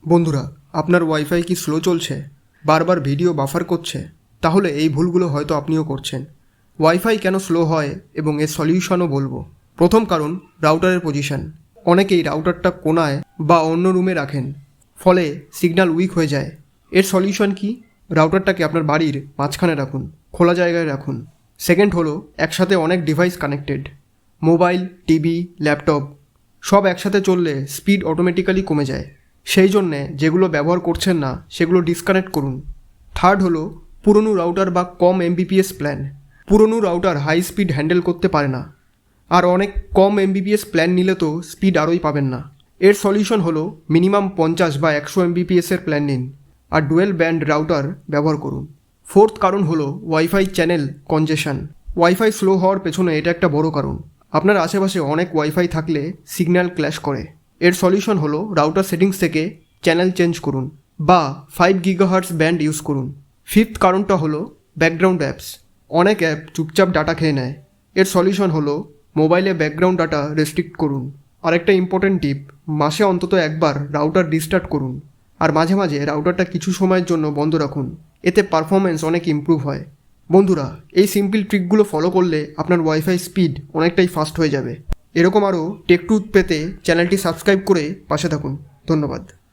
বন্ধুরা, আপনার ওয়াইফাই কি স্লো চলছে, বারবার ভিডিও বাফার করছে? তাহলে এই ভুলগুলো হয়তো আপনিও করছেন। ওয়াইফাই কেন স্লো হয় এবং এর সলিউশনও বলবো। প্রথম কারণ, রাউটারের পজিশন। অনেকেই রাউটারটা কোণায় বা অন্য রুমে রাখেন, ফলে সিগন্যাল উইক হয়ে যায়। এর সলিউশন কি? রাউটারটাকে আপনার বাড়ির মাঝখানে রাখুন, খোলা জায়গায় রাখুন। সেকেন্ড হলো, একসাথে অনেক device connected, mobile, TV, laptop সব একসাথে চললে স্পিড অটোমেটিক্যালি কমে যায়। সেই জন্যে যেগুলো ব্যবহার করছেন না সেগুলো ডিসকানেক্ট করুন। থার্ড হলো, পুরনো রাউটার বা কম এমবিপিএস প্ল্যান। পুরনো রাউটার হাই স্পিড হ্যান্ডেল করতে পারে না, আর অনেক কম এমবিপিএস প্ল্যান নিলে তো স্পিড আরোই পাবেন না। এর সলিউশন হলো মিনিমাম 50 বা 100 এমবিপিএসের প্ল্যান নিন আর ডুয়েল ব্যান্ড রাউটার ব্যবহার করুন। ফোর্থ কারণ হলো ওয়াইফাই চ্যানেল কনজেশন। ওয়াইফাই স্লো হওয়ার পেছনে এটা একটা বড় কারণ। আপনার আশেপাশে অনেক ওয়াইফাই থাকলে সিগন্যাল ক্ল্যাশ করে। এর সলিউশন হলো রাউটার সেটিংস থেকে চ্যানেল চেঞ্জ করুন বা 5 গিগাহার্টজ ব্যান্ড ইউজ করুন। ফিফথ কারণটা হলো ব্যাকগ্রাউন্ড অ্যাপস। অনেক অ্যাপ চুপচাপ ডাটা খেয়ে নেয়। এর সলিউশন হলো মোবাইলে ব্যাকগ্রাউন্ড ডাটা রেস্ট্রিক্ট করুন। আরেকটা ইম্পর্টেন্ট টিপ, মাসে অন্তত একবার রাউটার রিস্টার্ট করুন আর মাঝে মাঝে রাউটারটা কিছু সময়ের জন্য বন্ধ রাখুন। এতে পারফরমেন্স অনেক ইমপ্রুভ হয়। বন্ধুরা, এই সিম্পল ট্রিকগুলো ফলো করলে আপনার ওয়াইফাই স্পিড অনেকটাই ফাস্ট হয়ে যাবে। এরকম আরও টেক টুথ পেতে চ্যানেলটি সাবস্ক্রাইব করে পাশে থাকুন। ধন্যবাদ।